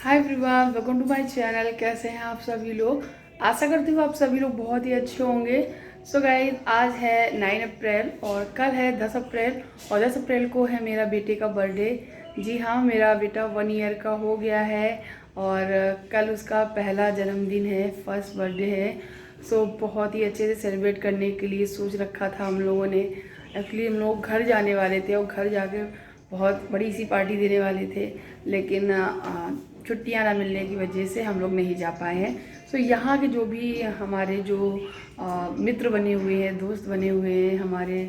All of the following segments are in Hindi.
Hi everyone, welcome to my channel. कैसे हैं आप सभी लोग। आशा करती हूँ आप सभी लोग बहुत ही अच्छे होंगे। सो गाइस, आज है 9 अप्रैल और कल है 10 अप्रैल और 10 अप्रैल को है मेरा बेटे का बर्थडे। जी हाँ, मेरा बेटा 1 ईयर का हो गया है और कल उसका पहला जन्मदिन है, फर्स्ट बर्थडे है। सो बहुत ही अच्छे से सेलिब्रेट करने के लिए सोच रखा था हम लोगों ने। एक्चुअली हम लोग घर जाने वाले थे और घर जाके बहुत बड़ी सी पार्टी देने वाले थे, लेकिन छुट्टियां ना मिलने की वजह से हम लोग नहीं जा पाए हैं। सो यहाँ के जो भी हमारे जो मित्र बने हुए हैं, दोस्त बने हुए हैं, हमारे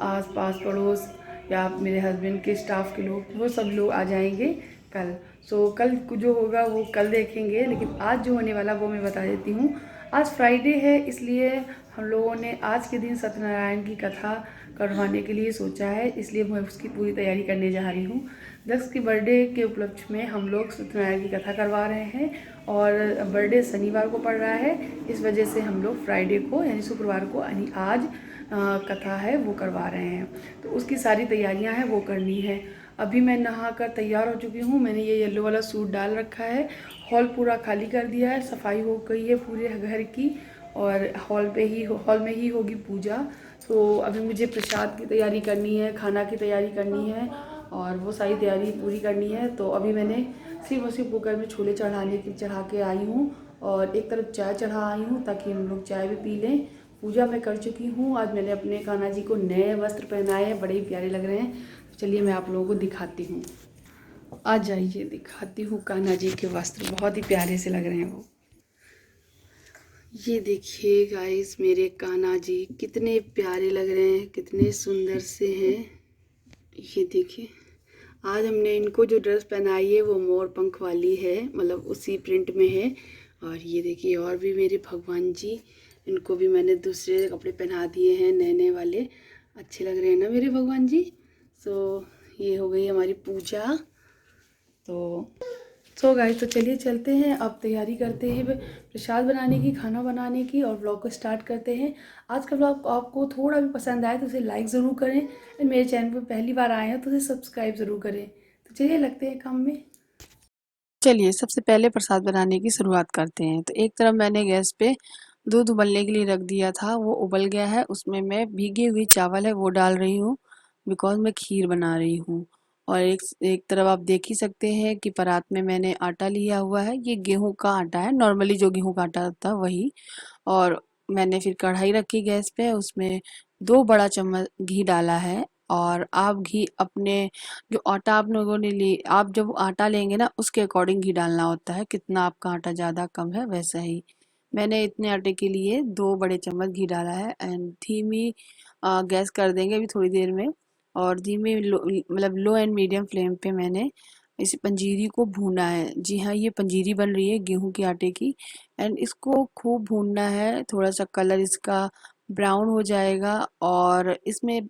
आस पास पड़ोस या मेरे हस्बैंड के स्टाफ के लोग, वो सब लोग आ जाएंगे कल। सो कल जो होगा वो कल देखेंगे, लेकिन आज जो होने वाला वो मैं बता देती हूँ। आज फ्राइडे है, इसलिए हम लोगों ने आज के दिन सत्यनारायण की कथा करवाने के लिए सोचा है, इसलिए मैं उसकी पूरी तैयारी करने जा रही हूँ। 10 की बर्थडे के उपलक्ष्य में हम लोग सत्यनारायण की कथा करवा रहे हैं और बर्थडे शनिवार को पड़ रहा है, इस वजह से हम लोग फ्राइडे को यानी शुक्रवार को यानी आज कथा है वो करवा रहे हैं। तो उसकी सारी तैयारियां हैं वो करनी है। अभी मैं नहा कर तैयार हो चुकी हूँ। मैंने ये येलो वाला सूट डाल रखा है। हॉल पूरा खाली कर दिया है, सफाई हो गई है पूरे घर की और हॉल में ही होगी पूजा। तो अभी मुझे प्रसाद की तैयारी करनी है, खाना की तैयारी करनी है और वो सारी तैयारी पूरी करनी है। तो अभी मैंने सिर्फ और सिर्फ कुकर में छोले चढ़ा के आई हूँ और एक तरफ चाय चढ़ा आई हूँ ताकि हम लोग चाय भी पी लें। पूजा मैं कर चुकी हूँ। आज मैंने अपने कान्हा जी को नए वस्त्र पहनाए हैं, बड़े ही प्यारे लग रहे हैं। तो चलिए मैं आप लोगों को दिखाती हूँ। आ जाइए, दिखाती हूँ कान्हा जी के वस्त्र, बहुत ही प्यारे से लग रहे हैं वो। ये देखिए गाइस, मेरे कान्हा जी कितने प्यारे लग रहे हैं, कितने सुंदर से हैं। ये देखिए, आज हमने इनको जो ड्रेस पहनाई है वो मोर पंख वाली है, मतलब उसी प्रिंट में है। और ये देखिए, और भी मेरे भगवान जी, इनको भी मैंने दूसरे कपड़े पहना दिए हैं, नए नए वाले। अच्छे लग रहे हैं ना मेरे भगवान जी। सो ये हो गई हमारी पूजा। तो गाइस, तो चलिए चलते हैं, अब तैयारी करते हैं प्रसाद बनाने की, खाना बनाने की और व्लॉग को स्टार्ट करते हैं। आज का व्लॉग आपको थोड़ा भी पसंद आए तो उसे लाइक ज़रूर करें और मेरे चैनल पर पहली बार आए हैं तो उसे सब्सक्राइब ज़रूर करें। तो चलिए लगते हैं काम में। चलिए सबसे पहले प्रसाद बनाने की शुरुआत करते हैं। तो एक तरफ मैंने गैस पे दूध उबलने के लिए रख दिया था, वो उबल गया है। उसमें मैं भीगे हुए चावल है वो डाल रही हूँ, बिकॉज मैं खीर बना रही हूँ। और एक एक तरफ आप देख ही सकते हैं कि परात में मैंने आटा लिया हुआ है, ये गेहूं का आटा है, नॉर्मली जो गेहूं का आटा होता है वही। और मैंने फिर कढ़ाई रखी गैस पे, उसमें 2 बड़ा चम्मच घी डाला है। और आप घी अपने जो आटा आप लोगों ने ली, आप जब आटा लेंगे ना उसके अकॉर्डिंग घी डालना होता है, कितना आपका आटा ज़्यादा कम है वैसा ही। मैंने इतने आटे के लिए 2 बड़े चम्मच घी डाला है एंड धीमी गैस कर देंगे अभी थोड़ी देर में। और धीमे मतलब लो एंड मीडियम फ्लेम पे मैंने इस पंजीरी को भूना है। जी हाँ, ये पंजीरी बन रही है गेहूं के आटे की। एंड इसको खूब भूनना है, थोड़ा सा कलर इसका ब्राउन हो जाएगा और इसमें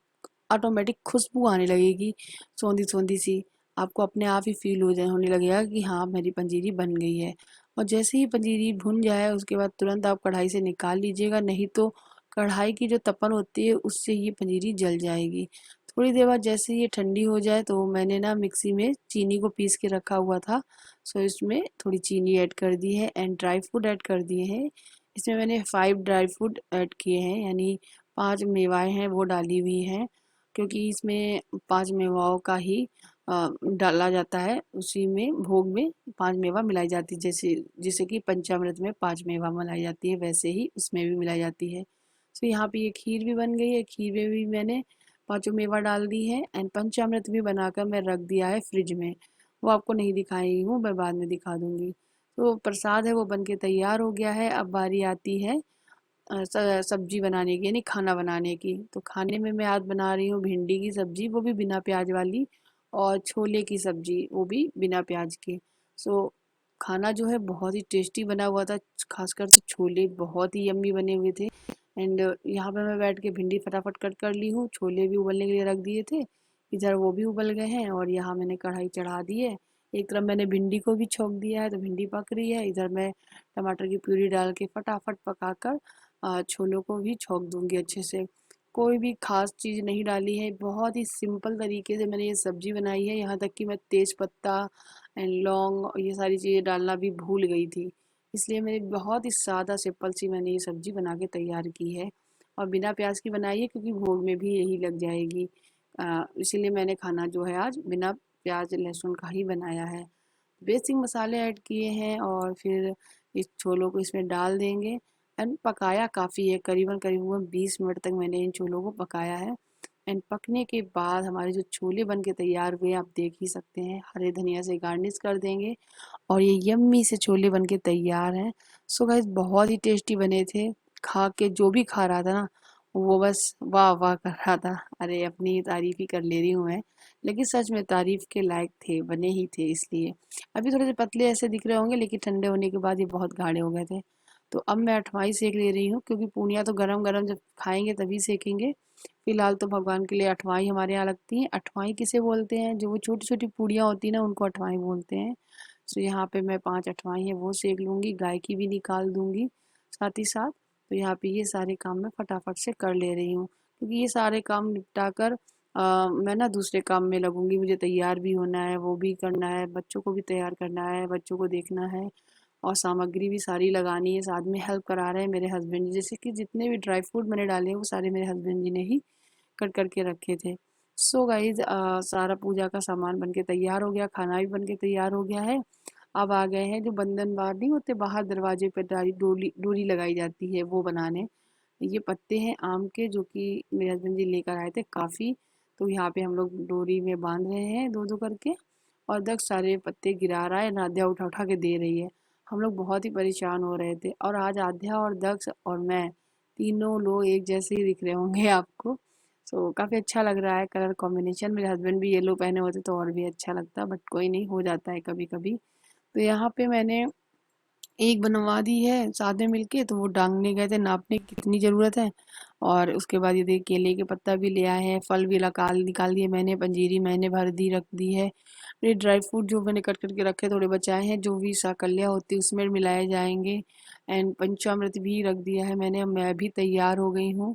ऑटोमेटिक खुशबू आने लगेगी, सौंधी सौंधी सी। आपको अपने आप ही फील होने लगेगा कि हाँ मेरी पंजीरी बन गई है। और जैसे ही पंजीरी भुन जाए उसके बाद तुरंत आप कढ़ाई से निकाल लीजिएगा, नहीं तो कढ़ाई की जो तपन होती है उससे ये पंजीरी जल जाएगी। थोड़ी देर बाद जैसे ये ठंडी हो जाए तो मैंने ना मिक्सी में चीनी को पीस के रखा हुआ था, सो इसमें थोड़ी चीनी ऐड कर दी है एंड ड्राई फ्रूट ऐड कर दिए हैं। इसमें मैंने 5 ड्राई फ्रूट ऐड किए हैं, यानी 5 मेवाएं हैं वो डाली हुई हैं, क्योंकि इसमें 5 मेवाओं का ही डाला जाता है। उसी में भोग में 5 मेवा मिलाई जाती है, जैसे जैसे कि पंचामृत में 5 मेवा मिलाई जाती है वैसे ही उसमें भी मिलाई जाती है। तो यहाँ पे ये खीर भी बन गई है, खीर में भी मैंने 5 मेवा डाल दी है एंड पंचामृत भी बनाकर मैं रख दिया है फ्रिज में। वो आपको नहीं दिखाई हूँ, मैं बाद में दिखा दूंगी। तो प्रसाद है वो बन के तैयार हो गया है। अब बारी आती है सब्जी बनाने की, यानी खाना बनाने की। तो खाने में मैं आज बना रही हूँ भिंडी की सब्जी, वो भी बिना प्याज वाली, और छोले की सब्जी वो भी बिना प्याज की। सो खाना जो है बहुत ही टेस्टी बना हुआ था, खासकर तो छोले बहुत ही यम्मी बने हुए थे। एंड यहाँ पे मैं बैठ के भिंडी फटाफट कट कर ली हूँ, छोले भी उबलने के लिए रख दिए थे, इधर वो भी उबल गए हैं। और यहाँ मैंने कढ़ाई चढ़ा दी है, एक तरफ मैंने भिंडी को भी छोंक दिया है तो भिंडी पक रही है, इधर मैं टमाटर की प्यूरी डाल के फटाफट पकाकर छोलों को भी छोंक दूंगी अच्छे से। कोई भी खास चीज़ नहीं डाली है, बहुत ही सिंपल तरीके से मैंने ये सब्जी बनाई है। यहाँ तक कि मैं तेज पत्ता एंड लौंग और ये सारी चीज़ें डालना भी भूल गई थी। इसलिए मैंने बहुत ही सादा सिंपल सी मैंने ये सब्जी बना के तैयार की है और बिना प्याज की बनाई है क्योंकि भोग में भी यही लग जाएगी। इसीलिए मैंने खाना जो है आज बिना प्याज लहसुन का ही बनाया है। बेसिक मसाले ऐड किए हैं और फिर इस छोलों को इसमें डाल देंगे एंड पकाया काफ़ी है, करीबन करीबन 20 मिनट तक मैंने इन छोलों को पकाया है। एंड पकने के बाद हमारे जो छोले बन के तैयार हुए आप देख ही सकते हैं, हरे धनिया से गार्निश कर देंगे और ये यम्मी से छोले बन के तैयार हैं। सो गाइस बहुत ही टेस्टी बने थे, खा के जो भी खा रहा था ना वो बस वाह वाह कर रहा था। अरे अपनी तारीफ ही कर ले रही हूँ मैं, लेकिन सच में तारीफ के लायक थे, बने ही थे इसलिए। अभी थोड़े से पतले ऐसे दिख रहे होंगे लेकिन ठंडे होने के बाद ये बहुत गाढ़े हो गए थे। तो अब मैं अठवाई सेक ले रही हूँ क्योंकि पूनियाँ तो गरम गरम जब खाएंगे तभी सेकेंगे। फिलहाल तो भगवान के लिए अठवाई हमारे यहाँ लगती है। अठवाई किसे बोलते हैं, जो वो छोटी छोटी पूड़ियाँ होती है ना उनको अठवाई बोलते हैं। तो यहाँ पे मैं 5 अठवाई है वो सेक लूँगी, गाय की भी निकाल दूँगी साथ ही साथ। तो यहाँ पे ये सारे काम मैं फटाफट से कर ले रही हूँ क्योंकि ये सारे काम निपटा कर मैं ना दूसरे काम में लगूंगी। मुझे तैयार भी होना है, वो भी करना है, बच्चों को भी तैयार करना है, बच्चों को देखना है और सामग्री भी सारी लगानी है। साथ में हेल्प करा रहे हैं मेरे हस्बैंड जी, जैसे कि जितने भी ड्राई फ्रूट मैंने डाले हैं वो सारे मेरे हस्बैंड जी ने ही कट करके रखे थे। सो गाइज सारा पूजा का सामान बन के तैयार हो गया, खाना भी बन के तैयार हो गया है। अब आ गए हैं जो बंधन बार नहीं होते, बाहर दरवाजे पर डोरी डोरी लगाई जाती है वो बनाने। ये पत्ते हैं आम के जो कि मेरे हस्बैंड जी लेकर आए थे काफ़ी। तो यहाँ पे हम लोग डोरी में बांध रहे हैं दो दो करके और दक्ष सारे पत्ते गिरा रहा है, नादिया उठा उठा के दे रही है। हम लोग बहुत ही परेशान हो रहे थे और आज आध्या और दक्ष और मैं तीनों लोग एक जैसे ही दिख रहे होंगे आपको। सो काफ़ी अच्छा लग रहा है कलर कॉम्बिनेशन। मेरे हस्बैंड भी येलो पहने होते तो और भी अच्छा लगता, बट कोई नहीं, हो जाता है कभी कभी। तो यहाँ पे मैंने एक बनवा दी है साथ में मिलके, तो वो टांगने गए थे नापने कितनी ज़रूरत है। और उसके बाद ये देखिए केले के पत्ता भी ले आए हैं, फल भी निकाल निकाल दिए मैंने, पंजीरी मैंने भर दी रख दी है। ये ड्राई फ्रूट जो मैंने कट करके रखे थोड़े बचाए हैं, जो भी साकल्या होती है उसमें मिलाए जाएंगे। एंड पंचामृत भी रख दिया है मैंने। अब मैं भी तैयार हो गई हूँ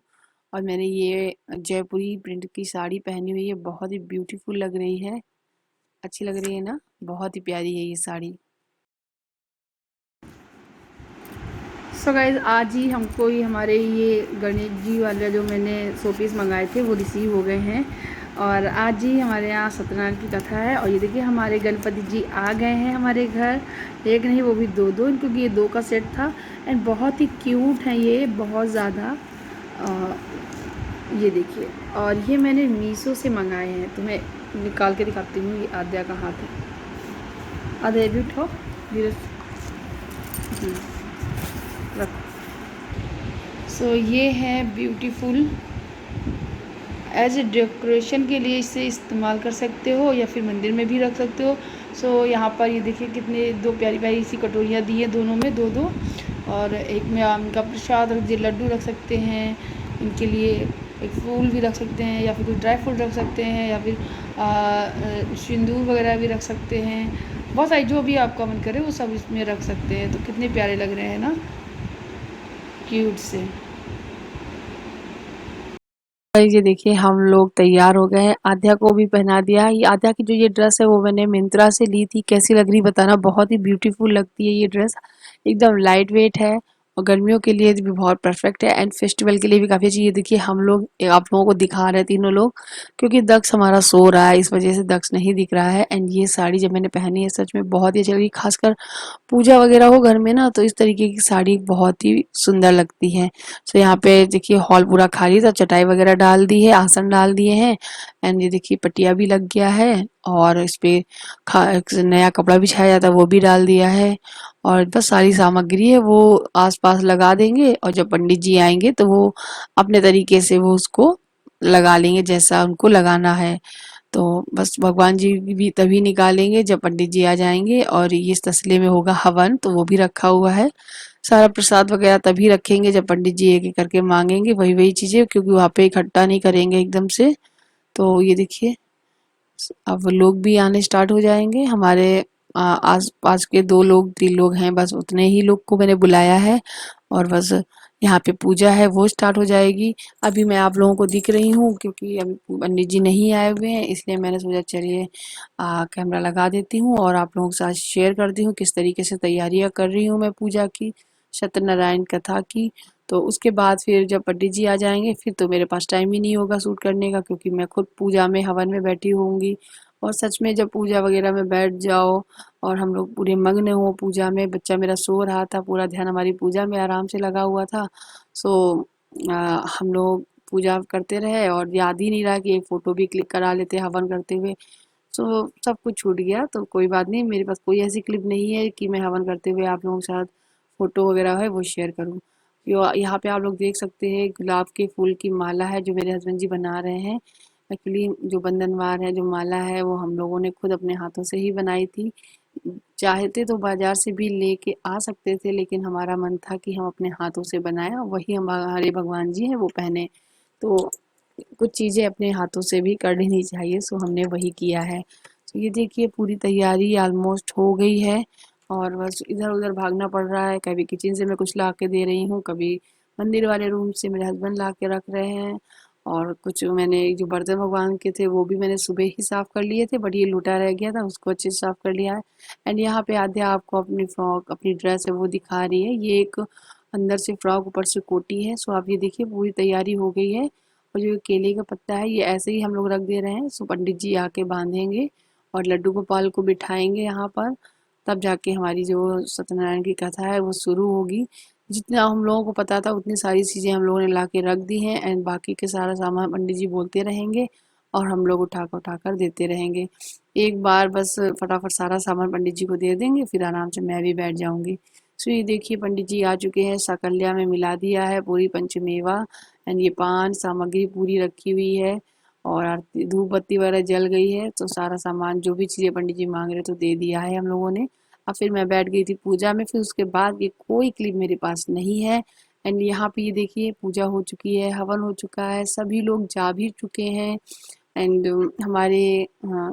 और मैंने ये जयपुरी प्रिंट की साड़ी पहनी हुई है, बहुत ही ब्यूटीफुल लग रही है। अच्छी लग रही है ना, बहुत ही प्यारी है ये साड़ी। सो गाइज आज ही हमको ये हमारे ये गणेश जी वाले जो मैंने शो पीस मंगाए थे वो रिसीव हो गए हैं और आज ही हमारे यहाँ सत्यनारायण की कथा है। और ये देखिए हमारे गणपति जी आ गए हैं हमारे घर, एक नहीं वो भी दो दो, क्योंकि ये दो का सेट था एंड बहुत ही क्यूट है ये, बहुत ज़्यादा। ये देखिए, और ये मैंने मीशो से मंगाए हैं, तो मैं निकाल के दिखाती हूँ। ये आद्या का हाथ है, आद्या भी उठाओ धीरे से, रखो। सो ये है ब्यूटीफुल, एज ए डेकोरेशन के लिए इसे इस्तेमाल कर सकते हो या फिर मंदिर में भी रख सकते हो। सो यहाँ पर ये देखिए कितने दो प्यारी प्यारी सी कटोरियाँ दी है, दोनों में दो दो, और एक में आम का प्रसाद रख दिए, लड्डू रख सकते हैं इनके लिए, एक फूल भी रख सकते हैं या फिर कुछ ड्राई फ्रूट रख सकते हैं या फिर सिंदूर वगैरह भी रख सकते हैं। बहुत सारी जो भी आपका मन करे वो सब इसमें रख सकते हैं। तो कितने प्यारे लग रहे हैं ना, क्यूट से। ये देखिए हम लोग तैयार हो गए हैं, आद्या को भी पहना दिया। ये आद्या की जो ये ड्रेस है वो मैंने मिंत्रा से ली थी, कैसी लग रही बताना, बहुत ही ब्यूटीफुल लगती है ये ड्रेस, एकदम लाइट वेट है और गर्मियों के लिए भी बहुत परफेक्ट है एंड फेस्टिवल के लिए भी काफ़ी अच्छी। ये देखिए हम लोग आप लोगों को दिखा रहे हैं तीनों लोग, क्योंकि दक्ष हमारा सो रहा है इस वजह से दक्ष नहीं दिख रहा है। एंड ये साड़ी जब मैंने पहनी है सच में बहुत ही अच्छी लगी, खासकर पूजा वगैरह हो घर में ना तो इस तरीके की साड़ी बहुत ही सुंदर लगती है। तो यहाँ पे देखिए हॉल पूरा खाली था, चटाई वगैरह डाल दी है, आसन डाल दिए हैं एंड ये देखिए पटिया भी लग गया है और इस पे एक नया कपड़ा बिछाया जाता है वो भी डाल दिया है। और बस सारी सामग्री है वो आसपास लगा देंगे और जब पंडित जी आएंगे तो वो अपने तरीके से वो उसको लगा लेंगे जैसा उनको लगाना है। तो बस भगवान जी भी तभी निकालेंगे जब पंडित जी आ जाएंगे। और ये इस तसले में होगा हवन, तो वो भी रखा हुआ है। सारा प्रसाद वगैरह तभी रखेंगे जब पंडित जी एक एक करके मांगेंगे वही वही चीजें, क्योंकि वहाँ पे इकट्ठा नहीं करेंगे एकदम से। तो ये देखिए अब लोग भी आने स्टार्ट हो जाएंगे हमारे आस पास के, दो लोग तीन लोग हैं बस, उतने ही लोग को मैंने बुलाया है। और बस यहाँ पे पूजा है वो स्टार्ट हो जाएगी। अभी मैं आप लोगों को दिख रही हूँ क्योंकि अभी पंडित जी नहीं आए हुए हैं, इसलिए मैंने सोचा चलिए कैमरा लगा देती हूँ और आप लोगों के साथ शेयर करती हूँ किस तरीके से तैयारियाँ कर रही हूँ मैं पूजा की, सत्यनारायण कथा की। तो उसके बाद फिर जब पंडित जी आ जाएंगे फिर तो मेरे पास टाइम ही नहीं होगा शूट करने का, क्योंकि मैं खुद पूजा में हवन में बैठी होंगी। और सच में जब पूजा वगैरह में बैठ जाओ और हम लोग पूरे मग्न हो पूजा में, बच्चा मेरा सो रहा था, पूरा ध्यान हमारी पूजा में आराम से लगा हुआ था। सो हम लोग पूजा करते रहे और याद ही नहीं रहा कि एक फ़ोटो भी क्लिक करा लेते हवन करते हुए। सो सब कुछ छूट गया, तो कोई बात नहीं, मेरे पास कोई ऐसी क्लिप नहीं है कि मैं हवन करते हुए आप लोगों के साथ फ़ोटो वगैरह है वो शेयर करूँ। यहाँ पे आप लोग देख सकते हैं गुलाब के फूल की माला है जो मेरे हस्बैंड जी बना रहे हैं। एक्चुअली जो बंधनवार है, जो माला है वो हम लोगों ने खुद अपने हाथों से ही बनाई थी। चाहते तो बाजार से भी लेके आ सकते थे, लेकिन हमारा मन था कि हम अपने हाथों से बनाएं और वही हमारे भगवान जी हैं वो पहने। तो कुछ चीज़ें अपने हाथों से भी कर लेनी चाहिए, सो हमने वही किया है। तो ये देखिए पूरी तैयारी ऑलमोस्ट हो गई है और बस इधर उधर भागना पड़ रहा है। कभी किचन से मैं कुछ ला के दे रही हूँ, कभी मंदिर वाले रूम से मेरे हस्बैंड ला के रख रहे हैं, और कुछ मैंने जो बर्तन भगवान के थे वो भी मैंने सुबह ही साफ कर लिए थे, बट ये लोटा रह गया था उसको अच्छे से साफ कर लिया है। एंड यहाँ पे आद्या आपको अपनी फ्रॉक, अपनी ड्रेस है वो दिखा रही है। ये एक अंदर से फ्रॉक ऊपर से कोटी है। सो आप ये देखिए पूरी तैयारी हो गई है। और जो केले का पत्ता है ये ऐसे ही हम लोग रख दे रहे हैं। सो पंडित जी आके बांधेंगे और लड्डू गोपाल को बिठाएंगे यहाँ पर, तब जाके हमारी जो सत्यनारायण की कथा है वो शुरू होगी। जितना हम लोगों को पता था उतनी सारी चीज़ें हम लोगों ने ला के रख दी हैं, एंड बाकी के सारा सामान पंडित जी बोलते रहेंगे और हम लोग उठा कर देते रहेंगे। एक बार बस फटाफट सारा सामान पंडित जी को दे देंगे, फिर आराम से मैं भी बैठ जाऊंगी। सो ये देखिए पंडित जी आ चुके हैं, साकल्या में मिला दिया है पूरी पंचमेवा, एंड ये पान सामग्री पूरी रखी हुई है और आरती धूप बत्ती वगैरह जल गई है। तो सारा सामान जो भी चीज़ें पंडित जी मांग रहे तो दे दिया है हम लोगों ने। अब फिर मैं बैठ गई थी पूजा में, फिर उसके बाद की कोई क्लिप मेरे पास नहीं है। एंड यहाँ पे ये देखिए पूजा हो चुकी है, हवन हो चुका है, सभी लोग जा भी चुके हैं। एंड हमारे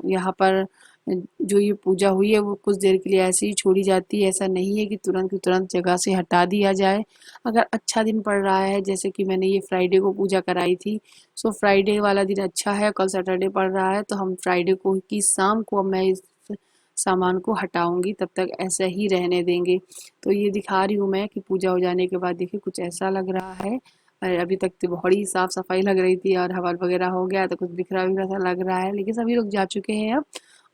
यहाँ पर जो ये पूजा हुई है वो कुछ देर के लिए ऐसे ही छोड़ी जाती है। ऐसा नहीं है कि तुरंत की तुरंत जगह से हटा दिया जाए। अगर अच्छा दिन पड़ रहा है, जैसे कि मैंने ये फ्राइडे को पूजा कराई थी, सो फ्राइडे वाला दिन अच्छा है, कल सैटरडे पड़ रहा है, तो हम फ्राइडे को की शाम को अब मैं इस सामान को हटाऊंगी, तब तक ऐसा ही रहने देंगे। तो ये दिखा रही हूँ मैं कि पूजा हो जाने के बाद देखिए कुछ ऐसा लग रहा है। और अभी तक तो बड़ी साफ सफाई लग रही थी और हवन वगैरह हो गया तो कुछ बिखरा बिखरा सा लग रहा है, लेकिन सभी लोग जा चुके हैं अब।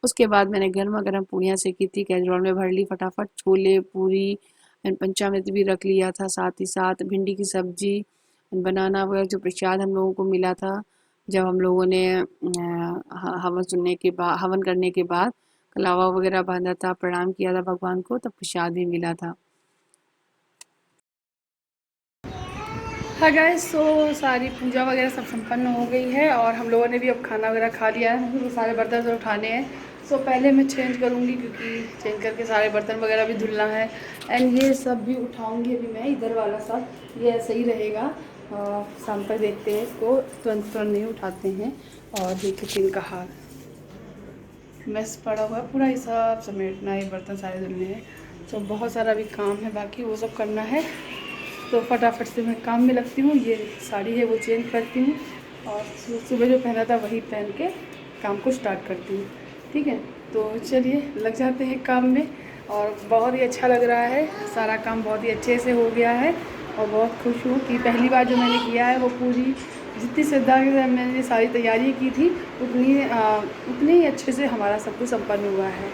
उसके बाद मैंने गर्मा गर्म पूड़ियाँ सेकी थी, कैसरोल में भर ली फटाफट, छोले पूरी एंड पंचामृत भी रख लिया था, साथ ही साथ भिंडी की सब्जी, बनाना वगैरह जो प्रसाद हम लोगों को मिला था जब हम लोगों ने हवन सुनने के बाद, हवन करने के बाद कलावा वगैरह बांधा था, प्रणाम किया था भगवान को, तब प्रसाद भी मिला था। हाँ गाइस, सो सारी पूजा वगैरह सब संपन्न हो गई है और हम लोगों ने भी अब खाना वगैरह खा लिया है। तो सारे बर्तन जो उठाने हैं, सो पहले मैं चेंज करूँगी क्योंकि चेंज करके सारे बर्तन वगैरह भी धुलना है। एंड ये सब भी उठाऊँगी अभी मैं, इधर वाला सब ये ऐसे ही रहेगा। शाम तक देखते हैं इसको, तुरंत तुरंत नहीं उठाते हैं। और ये किचन का हाल मैस पड़ा हुआ है, पूरा हिसाब समेटना है, बर्तन सारे धुलने हैं। तो बहुत सारा भी काम है बाकी, वो सब करना है। तो फटाफट से मैं काम में लगती हूँ। ये साड़ी है वो चेंज करती हूँ और सुबह जो पहना था वही पहन के काम को स्टार्ट करती हूँ। ठीक है, तो चलिए लग जाते हैं काम में। और बहुत ही अच्छा लग रहा है, सारा काम बहुत ही अच्छे से हो गया है और बहुत खुश हूँ कि पहली बार जो मैंने किया है वो पूरी जितनी श्रद्धा के साथ मैंने सारी तैयारी की थी उतनी ही अच्छे से हमारा सब कुछ संपन्न हुआ है।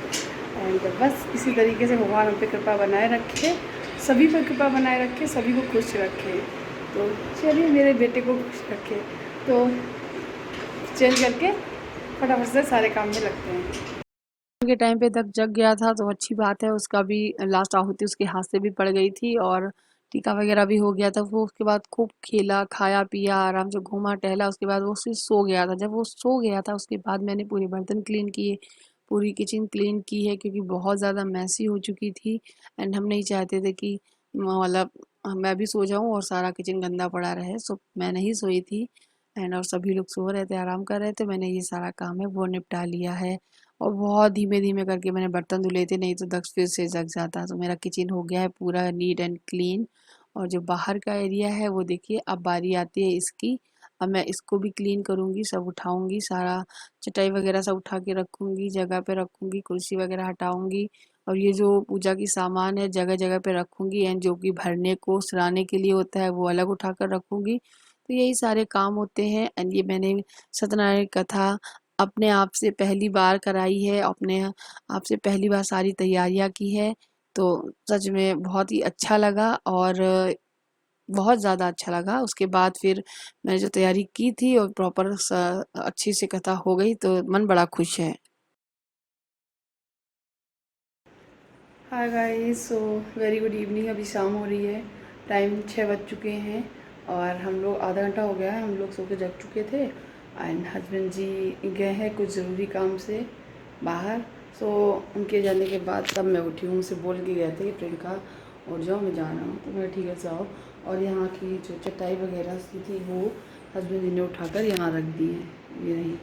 एंड बस इसी तरीके से भगवान हम पे कृपा बनाए रखे, सभी पर कृपा बनाए रखे, सभी को खुश रखे। तो चलिए मेरे बेटे को खुश रखे। तो चेंज करके फटाफट से सारे काम में लगते हैं। के टाइम पे तक जग गया था तो अच्छी बात है, उसका भी लास्ट आहुति उसके हाथ से भी पड़ गई थी और टीका वगैरह भी हो गया था। वो उसके बाद खूब खेला, खाया पिया, आराम से घूमा टहला, उसके बाद वो फिर सो गया था। जब वो सो गया था उसके बाद मैंने पूरे बर्तन क्लीन किए, पूरी किचन क्लीन की है क्योंकि बहुत ज़्यादा मैसी हो चुकी थी। एंड हम नहीं चाहते थे कि मतलब मैं भी सो जाऊं और सारा किचन गंदा पड़ा रहे। सो मैं नहीं सोई थी एंड और सभी लोग सो रहे थे, आराम कर रहे थे, मैंने ये सारा काम है वो निपटा लिया है। और बहुत धीमे-धीमे करके मैंने बर्तन धुले थे, नहीं तो दक्ष फिर से जग जाता। तो मेरा किचन हो गया है पूरा नीट एंड क्लीन और जो बाहर का एरिया है वो देखिए अब बारी आती है इसकी। अब मैं इसको भी क्लीन करूँगी, सब उठाऊँगी, सारा चटाई वगैरह सब उठा के रखूँगी, जगह पे रखूँगी, कुर्सी वगैरह हटाऊँगी और ये जो पूजा की सामान है जगह-जगह पे रखूँगी एंड जो कि भरने को, सराहने के लिए होता है वो अलग उठाकर रखूँगी। तो यही सारे काम होते हैं एंड ये मैंने सत्यनारायण कथा अपने आप से पहली बार कराई है, अपने आप से पहली बार सारी तैयारियाँ की है। तो सच में बहुत ही अच्छा लगा और बहुत ज़्यादा अच्छा लगा। उसके बाद फिर मैंने जो तैयारी की थी और प्रॉपर अच्छी से कथा हो गई तो मन बड़ा खुश है। Hi guys, so very good evening. अभी शाम हो रही है, टाइम 6 बज चुके हैं और हम लोग आधा घंटा हो गया है, हम लोग सो के जग चुके थे एंड हस्बैंड जी गए हैं कुछ ज़रूरी काम से बाहर। सो उनके जाने के बाद तब मैं उठी हूँ। उनसे बोल के गए थे कि प्रियंका और जाओ, मैं जा रहा हूँ। तो मैं ठीक है जाओ। और यहाँ की जो चटाई वगैरह की थी वो हस्बैंड जी ने उठाकर यहाँ रख दी है, ये नहीं।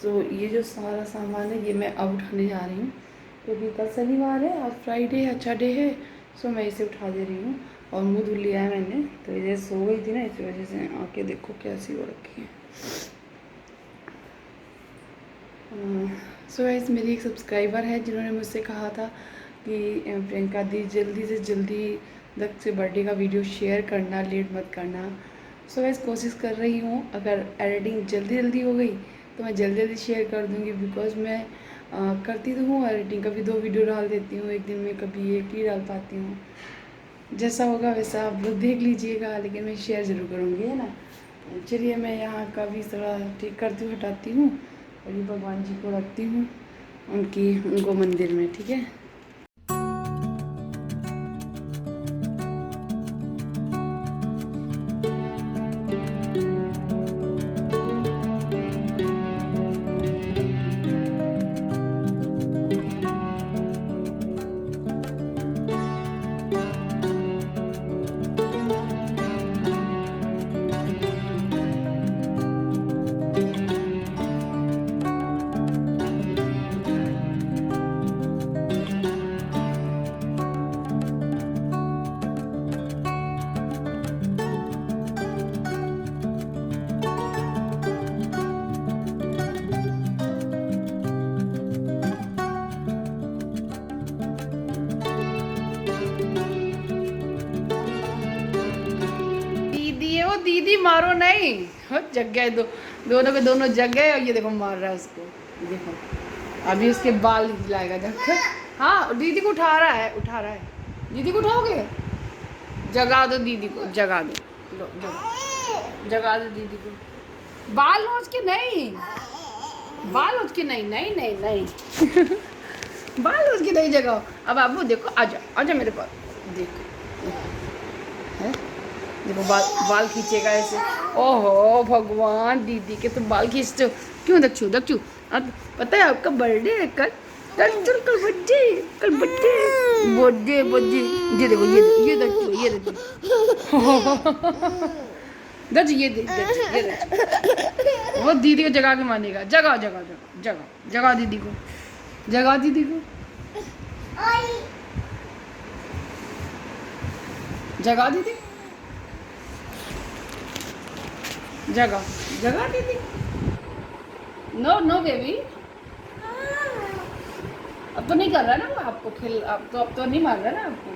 सो ये जो सारा सामान है ये मैं अब उठाने जा रही हूँ क्योंकि कल शनिवार है, आज फ्राइडे है, अच्छा डे है। सो मैं इसे उठा दे रही हूँ और मुँह धुल लिया है मैंने। तो ये सो गई थी ना, इस वजह से आके देखो कैसी हो रखी है। सो गाइस, मेरी एक सब्सक्राइबर है जिन्होंने मुझसे कहा था कि प्रियंका दी जल्दी से जल्दी दक्ष से बर्थडे का वीडियो शेयर करना, लेट मत करना। सो गाइस, कोशिश कर रही हूँ, अगर एडिटिंग जल्दी जल्दी हो गई तो मैं जल्दी जल्दी शेयर कर दूँगी। बिकॉज़ मैं करती तो हूँ एडिटिंग, कभी 2 वीडियो डाल देती हूँ एक दिन में, कभी एक ही डाल पाती हूँ। जैसा होगा वैसा आप लोग देख लीजिएगा, लेकिन मैं शेयर ज़रूर करूँगी, है ना। चलिए मैं यहाँ का भी थोड़ा ठीक करती हूँ, हटाती हूँ और ये भगवान जी को रखती हूँ उनको मंदिर में, ठीक है। दीदी मारो नहीं, जग गए दोनों के दोनों जग गए और ये देखो मार रहा है उसको, देखो अभी उसके बाल हिलाएगा जग। हाँ दीदी को उठा रहा है, दीदी को उठाओगे, जगा दो दीदी को, जगा दो, जगा दो दीदी को। बाल नोच के नहीं, बाल नोच के नहीं, नहीं नहीं नहीं बाल नोच के नहीं जगाओ। अब आपको देखो, आजा आजा मेरे पास, देखो है, देखो बाल खींचेगा ऐसे। ओहो भगवान, दीदी के तो बाल खींचते हो क्यों? दक्षु दक्षु, अब पता है आपका बर्थडे है कल, कल बर्थडे, कल बर्थडे बर्थडे। ये देखो ये दक्षु, ये दक्षु दक्ष, ये दक्ष वो दीदी को जगा के मानेगा। जगा जगा जगा जगा जगा दीदी को, जगा दीदी को, जगा दीदी, जगा जगा दीदी। नो नो बेबी, अब तो नहीं कर रहा ना वो आपको खेल, अब तो नहीं मार रहा ना आपको।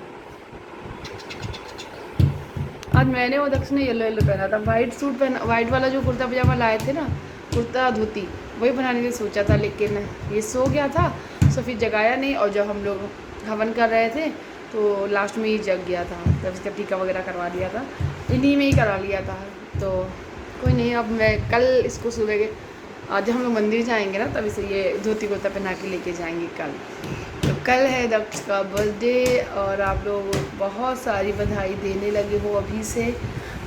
आज मैंने वो दक्ष ने येलो पहना था, वाइट सूट पहना, वाइट वाला जो कुर्ता पजामा लाए थे ना, कुर्ता धोती, वही बनाने की सोचा था, लेकिन ये सो गया था, सो फिर जगाया नहीं। और जब हम लोग हवन कर रहे थे तो लास्ट में ही जग गया था, तब इसका टीका वगैरह करवा दिया था, इन्हीं में ही करा लिया था। तो कोई नहीं, अब मैं कल इसको सुबह के आज हम लोग मंदिर जाएंगे ना, तब इसे ये धोती कुर्ता पहना के लेके जाएंगे कल। तो कल है दक्ष का बर्थडे और आप लोग बहुत सारी बधाई देने लगे हो अभी से,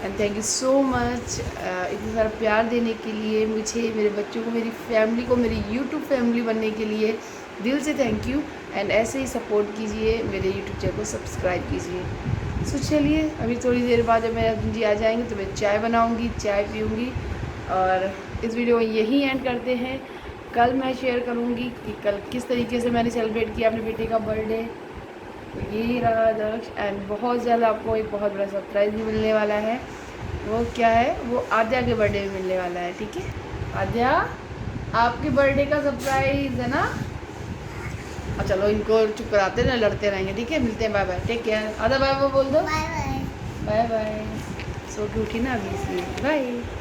and thank you so much इतना सारा प्यार देने के लिए मुझे, मेरे बच्चों को, मेरी फैमिली को, मेरी यूट्यूब फैमिली बनने के लिए दिल से थैंक यू। एंड ऐसे ही सपोर्ट कीजिए, मेरे यूट्यूब चैनल को सब्सक्राइब कीजिए। सो चलिए, अभी थोड़ी देर बाद जब मेरे हस्बैंड जी आ जाएंगे तो मैं चाय बनाऊँगी, चाय पीऊँगी और इस वीडियो को यहीं एंड करते हैं। कल मैं शेयर करूँगी कि कल किस तरीके से मैंने सेलिब्रेट किया अपने बेटे का बर्थडे। तो ये रहा दर्श एंड बहुत ज़्यादा आपको एक बहुत बड़ा सरप्राइज़ भी मिलने वाला है। वो क्या है, वो आद्या के बर्थडे में मिलने वाला है। ठीक है आद्या, आपके बर्थडे का सरप्राइज़ है ना। अब चलो इनको चुप कराते ना, लड़ते रहेंगे। ठीक है, मिलते हैं, बाय बाय, टेक केयर। आधा बाय बाय बोल दो। Bye bye. Bye bye. सो के उठी ना अभी इसलिए, बाय।